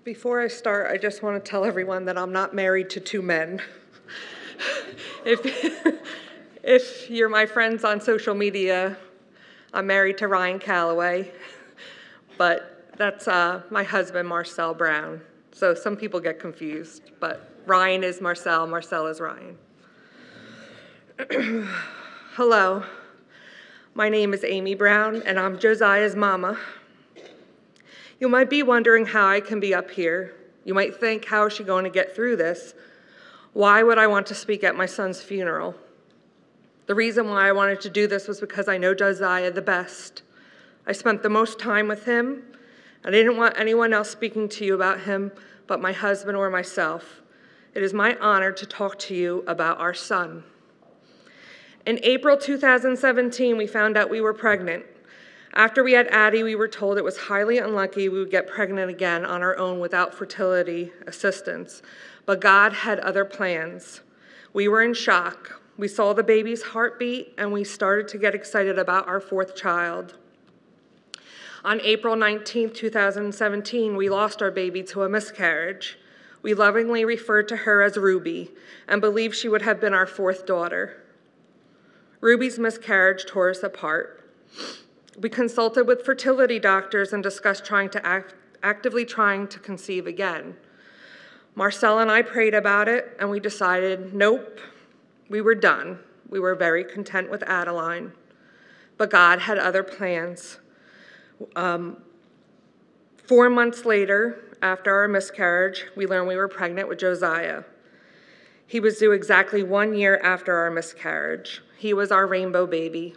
Before I start, I just want to tell everyone that I'm not married to two men. If you're my friends on social media, I'm married to Ryan Calloway, but that's my husband, Marcel Brown. So some people get confused, but Ryan is Marcel, Marcel is Ryan. Hello, my name is Amy Brown, and I'm Josiah's mama. You might be wondering how I can be up here. You might think, how is she going to get through this? Why would I want to speak at my son's funeral? The reason why I wanted to do this was because I know Josiah the best. I spent the most time with him. I didn't want anyone else speaking to you about him but my husband or myself. It is my honor to talk to you about our son. In April 2017, we found out we were pregnant. After we had Addie, we were told it was highly unlikely we would get pregnant again on our own without fertility assistance. But God had other plans. We were in shock. We saw the baby's heartbeat, and we started to get excited about our fourth child. On April 19, 2017, we lost our baby to a miscarriage. We lovingly referred to her as Ruby and believed she would have been our fourth daughter. Ruby's miscarriage tore us apart. We consulted with fertility doctors and discussed actively trying to conceive again. Marcel and I prayed about it, and we decided, nope, we were done. We were very content with Adeline, but God had other plans. 4 months later, after our miscarriage, we learned we were pregnant with Josiah. He was due exactly 1 year after our miscarriage. He was our rainbow baby.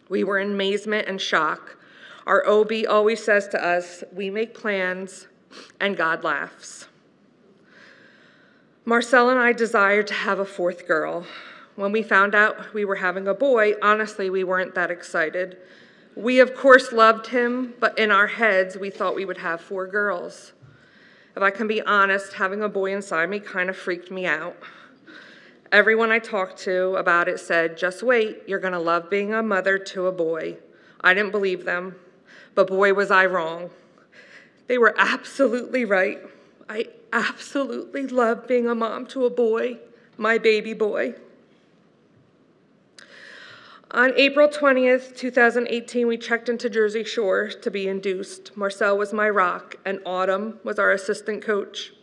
We were in amazement and shock. Our OB always says to us, we make plans and God laughs. Marcel and I desired to have a fourth girl. When we found out we were having a boy, honestly, we weren't that excited. We, of course, loved him, but in our heads, we thought we would have 4 girls. If I can be honest, having a boy inside me kind of freaked me out. Everyone I talked to about it said, just wait, you're going to love being a mother to a boy. I didn't believe them, but boy, was I wrong. They were absolutely right. I absolutely love being a mom to a boy, my baby boy. On April 20th, 2018, we checked into Jersey Shore to be induced. Marcel was my rock, and Autumn was our assistant coach.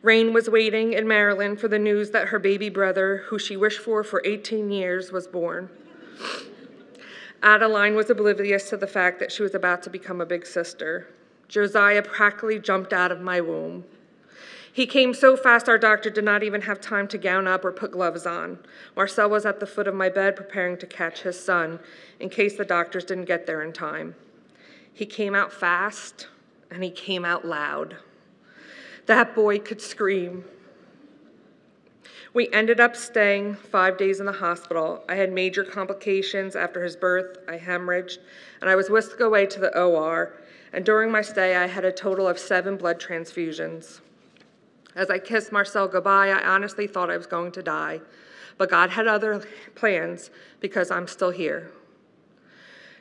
Rain was waiting in Maryland for the news that her baby brother, who she wished for 18 years, was born. Adeline was oblivious to the fact that she was about to become a big sister. Josiah practically jumped out of my womb. He came so fast our doctor did not even have time to gown up or put gloves on. Marcel was at the foot of my bed preparing to catch his son in case the doctors didn't get there in time. He came out fast and he came out loud. That boy could scream. We ended up staying 5 days in the hospital. I had major complications after his birth. I hemorrhaged, and I was whisked away to the OR. And during my stay, I had a total of 7 blood transfusions. As I kissed Marcel goodbye, I honestly thought I was going to die. But God had other plans because I'm still here.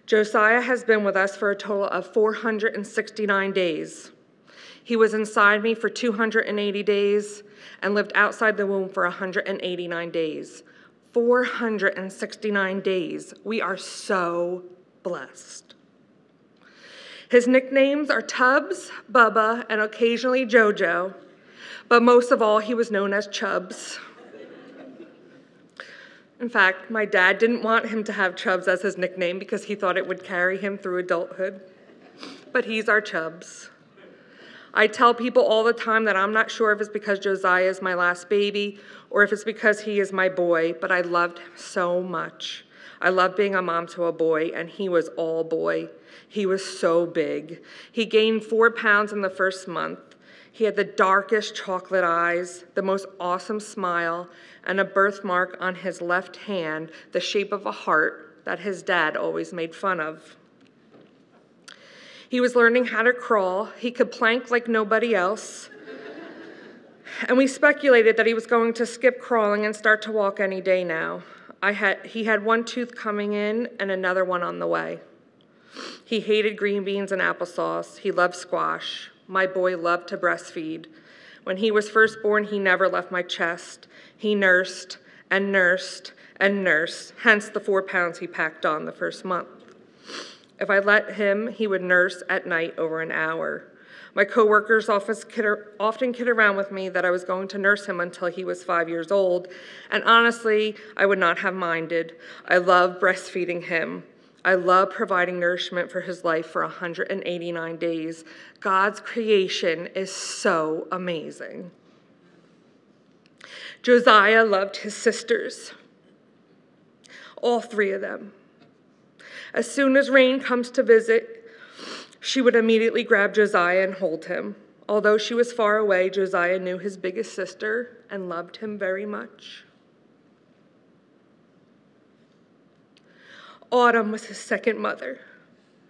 Josiah has been with us for a total of 469 days. He was inside me for 280 days and lived outside the womb for 189 days. 469 days. We are so blessed. His nicknames are Tubbs, Bubba, and occasionally Jojo, but most of all, he was known as Chubbs. In fact, my dad didn't want him to have Chubbs as his nickname because he thought it would carry him through adulthood, but he's our Chubbs. I tell people all the time that I'm not sure if it's because Josiah is my last baby or if it's because he is my boy, but I loved him so much. I loved being a mom to a boy, and he was all boy. He was so big. He gained 4 pounds in the first month. He had the darkest chocolate eyes, the most awesome smile, and a birthmark on his left hand, the shape of a heart that his dad always made fun of. He was learning how to crawl. He could plank like nobody else. And we speculated that he was going to skip crawling and start to walk any day now. He had 1 tooth coming in and another one on the way. He hated green beans and applesauce. He loved squash. My boy loved to breastfeed. When he was first born, he never left my chest. He nursed and nursed and nursed, hence the 4 pounds he packed on the first month. If I let him, he would nurse at night over an hour. My coworkers often kid around with me that I was going to nurse him until he was 5 years old, and honestly, I would not have minded. I love breastfeeding him. I love providing nourishment for his life for 189 days. God's creation is so amazing. Josiah loved his sisters, all 3 of them. As soon as Rain comes to visit, she would immediately grab Josiah and hold him. Although she was far away, Josiah knew his biggest sister and loved him very much. Autumn was his second mother.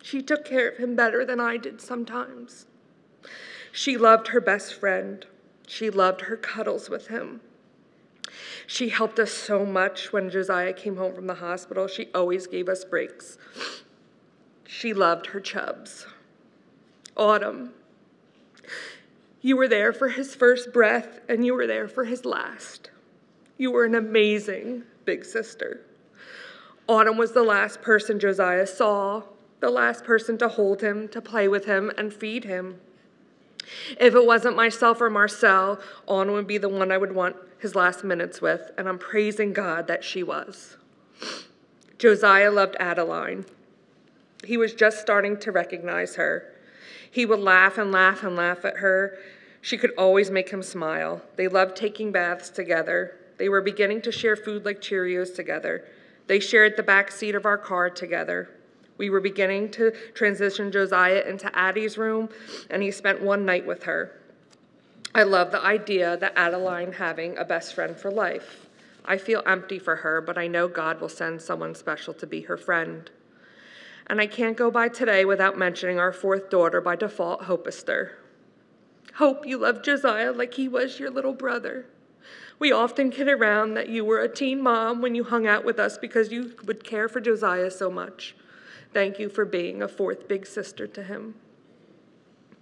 She took care of him better than I did sometimes. She loved her best friend. She loved her cuddles with him. She helped us so much when Josiah came home from the hospital. She always gave us breaks. She loved her chubs. Autumn, you were there for his first breath, and you were there for his last. You were an amazing big sister. Autumn was the last person Josiah saw, the last person to hold him, to play with him, and feed him. If it wasn't myself or Marcel, Autumn would be the one I would want his last minutes with, and I'm praising God that she was. Josiah loved Adeline. He was just starting to recognize her. He would laugh and laugh and laugh at her. She could always make him smile. They loved taking baths together. They were beginning to share food like Cheerios together. They shared the back seat of our car together. We were beginning to transition Josiah into Addie's room, and he spent one night with her. I love the idea that Adeline having a best friend for life. I feel empty for her, but I know God will send someone special to be her friend. And I can't go by today without mentioning our 4th daughter by default, Hopister. Hope you love Josiah like he was your little brother. We often kid around that you were a teen mom when you hung out with us because you would care for Josiah so much. Thank you for being a 4th big sister to him.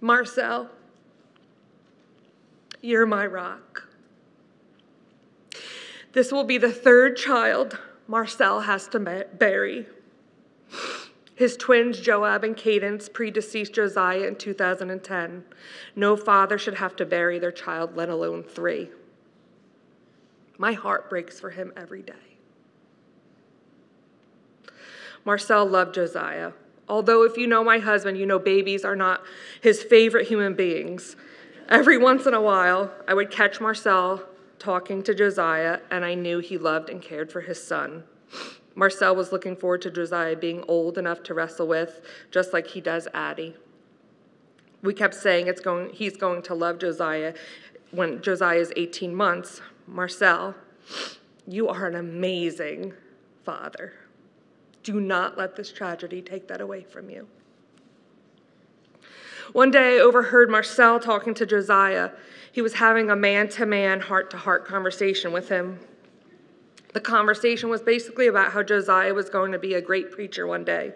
Marcel, you're my rock. This will be the 3rd child Marcel has to bury. His twins, Joab and Cadence, predeceased Josiah in 2010. No father should have to bury their child, let alone 3. My heart breaks for him every day. Marcel loved Josiah. Although if you know my husband, you know babies are not his favorite human beings. Every once in a while, I would catch Marcel talking to Josiah, and I knew he loved and cared for his son. Marcel was looking forward to Josiah being old enough to wrestle with, just like he does Addie. We kept saying he's going to love Josiah when Josiah is 18 months. Marcel, you are an amazing father. Do not let this tragedy take that away from you. One day I overheard Marcel talking to Josiah. He was having a man-to-man, heart-to-heart conversation with him. The conversation was basically about how Josiah was going to be a great preacher one day.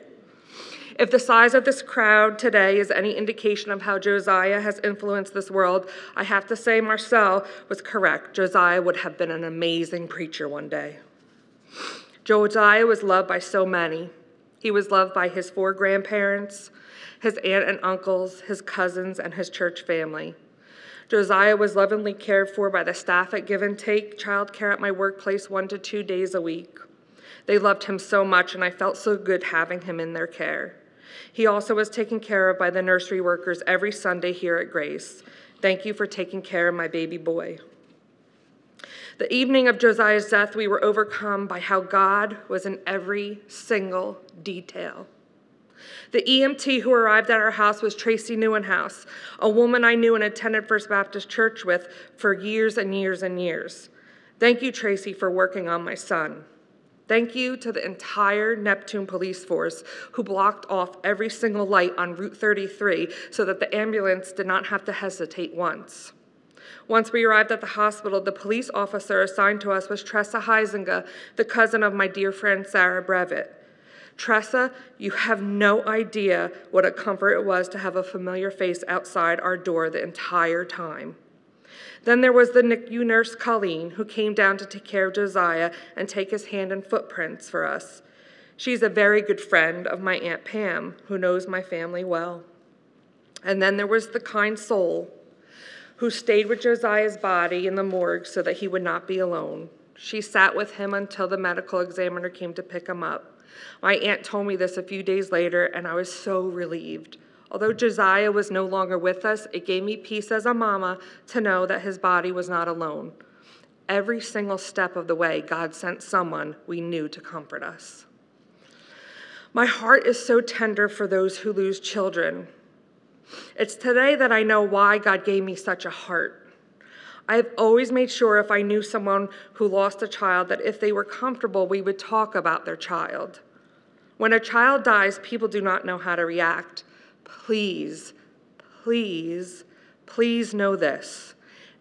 If the size of this crowd today is any indication of how Josiah has influenced this world, I have to say Marcel was correct. Josiah would have been an amazing preacher one day. Josiah was loved by so many. He was loved by his 4 grandparents, his aunt and uncles, his cousins, and his church family. Josiah was lovingly cared for by the staff at Give and Take childcare at my workplace 1 to 2 days a week. They loved him so much, and I felt so good having him in their care. He also was taken care of by the nursery workers every Sunday here at Grace. Thank you for taking care of my baby boy. The evening of Josiah's death, we were overcome by how God was in every single detail. The EMT who arrived at our house was Tracy Newenhouse, a woman I knew and attended First Baptist Church with for years and years and years. Thank you, Tracy, for working on my son. Thank you to the entire Neptune police force who blocked off every single light on Route 33 so that the ambulance did not have to hesitate once. Once we arrived at the hospital, the police officer assigned to us was Tressa Heisinger, the cousin of my dear friend Sarah Brevitt. Tressa, you have no idea what a comfort it was to have a familiar face outside our door the entire time. Then there was the NICU nurse, Colleen, who came down to take care of Josiah and take his hand and footprints for us. She's a very good friend of my Aunt Pam, who knows my family well. And then there was the kind soul who stayed with Josiah's body in the morgue so that he would not be alone. She sat with him until the medical examiner came to pick him up. My aunt told me this a few days later, and I was so relieved. Although Josiah was no longer with us, it gave me peace as a mama to know that his body was not alone. Every single step of the way, God sent someone we knew to comfort us. My heart is so tender for those who lose children. It's today that I know why God gave me such a heart. I have always made sure if I knew someone who lost a child that if they were comfortable, we would talk about their child. When a child dies, people do not know how to react. Please, please, please know this.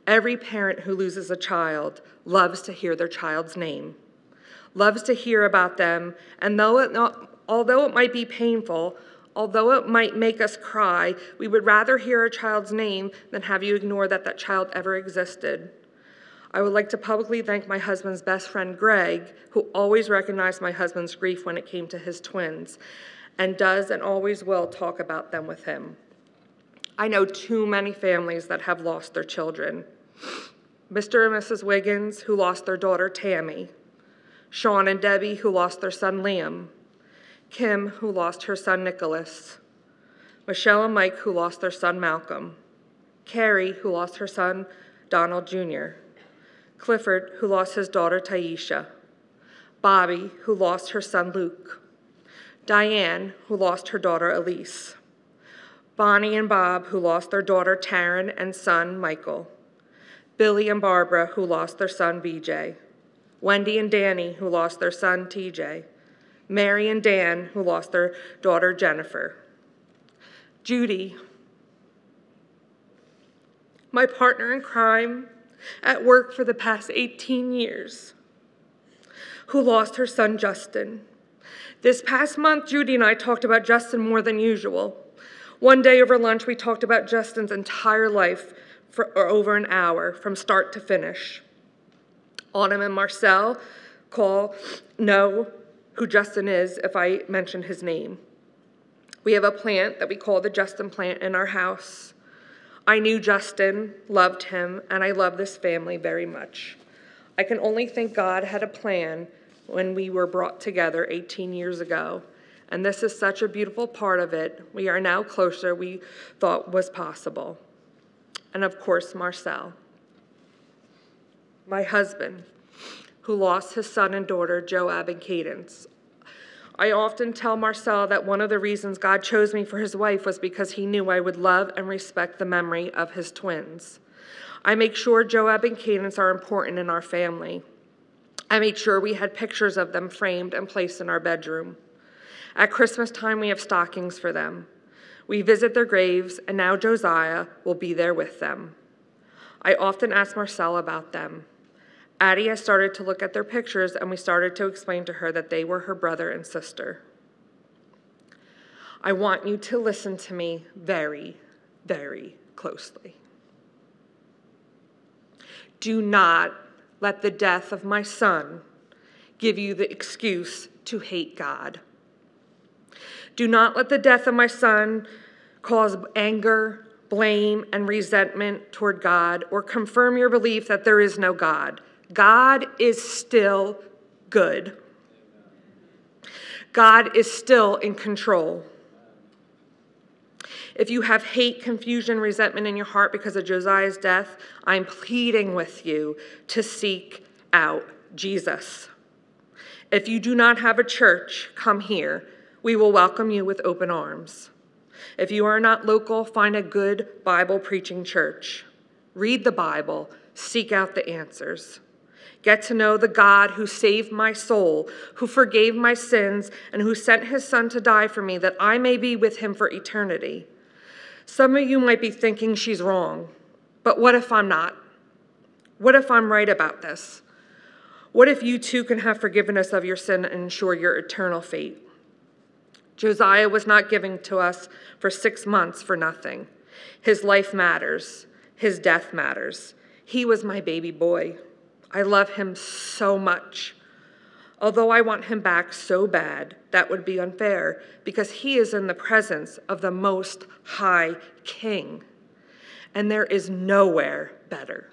Every parent who loses a child loves to hear their child's name, loves to hear about them, and although it might be painful, although it might make us cry, we would rather hear a child's name than have you ignore that that child ever existed. I would like to publicly thank my husband's best friend, Greg, who always recognized my husband's grief when it came to his twins, and does and always will talk about them with him. I know too many families that have lost their children. Mr. and Mrs. Wiggins, who lost their daughter, Tammy. Sean and Debbie, who lost their son, Liam. Kim, who lost her son, Nicholas. Michelle and Mike, who lost their son, Malcolm. Carrie, who lost her son, Donald Jr. Clifford, who lost his daughter, Taisha. Bobby, who lost her son, Luke. Diane, who lost her daughter, Elise. Bonnie and Bob, who lost their daughter, Taryn, and son, Michael. Billy and Barbara, who lost their son, BJ. Wendy and Danny, who lost their son, TJ. Mary and Dan, who lost their daughter, Jennifer. Judy, my partner in crime at work for the past 18 years, who lost her son, Justin. This past month, Judy and I talked about Justin more than usual. One day over lunch, we talked about Justin's entire life for over an hour, from start to finish. Autumn and Marcel know who Justin is if I mention his name. We have a plant that we call the Justin plant in our house. I knew Justin, loved him, and I love this family very much. I can only think God had a plan when we were brought together 18 years ago, and this is such a beautiful part of it. We are now closer we thought was possible. And of course, Marcel, my husband, who lost his son and daughter, Joab and Cadence. I often tell Marcel that one of the reasons God chose me for his wife was because he knew I would love and respect the memory of his twins. I make sure Joab and Cadence are important in our family. I made sure we had pictures of them framed and placed in our bedroom. At Christmas time, we have stockings for them. We visit their graves, and now Josiah will be there with them. I often ask Marcel about them. Addie has started to look at their pictures, and we started to explain to her that they were her brother and sister. I want you to listen to me very, very closely. Do not let the death of my son give you the excuse to hate God. Do not let the death of my son cause anger, blame, and resentment toward God, or confirm your belief that there is no God. God is still good. God is still in control. If you have hate, confusion, resentment in your heart because of Josiah's death, I'm pleading with you to seek out Jesus. If you do not have a church, come here. We will welcome you with open arms. If you are not local, find a good Bible preaching church. Read the Bible. Seek out the answers. Get to know the God who saved my soul, who forgave my sins, and who sent his son to die for me that I may be with him for eternity. Some of you might be thinking she's wrong, but what if I'm not? What if I'm right about this? What if you too can have forgiveness of your sin and ensure your eternal fate? Josiah was not given to us for 6 months for nothing. His life matters. His death matters. He was my baby boy. I love him so much. Although I want him back so bad, that would be unfair because he is in the presence of the Most High King. And there is nowhere better.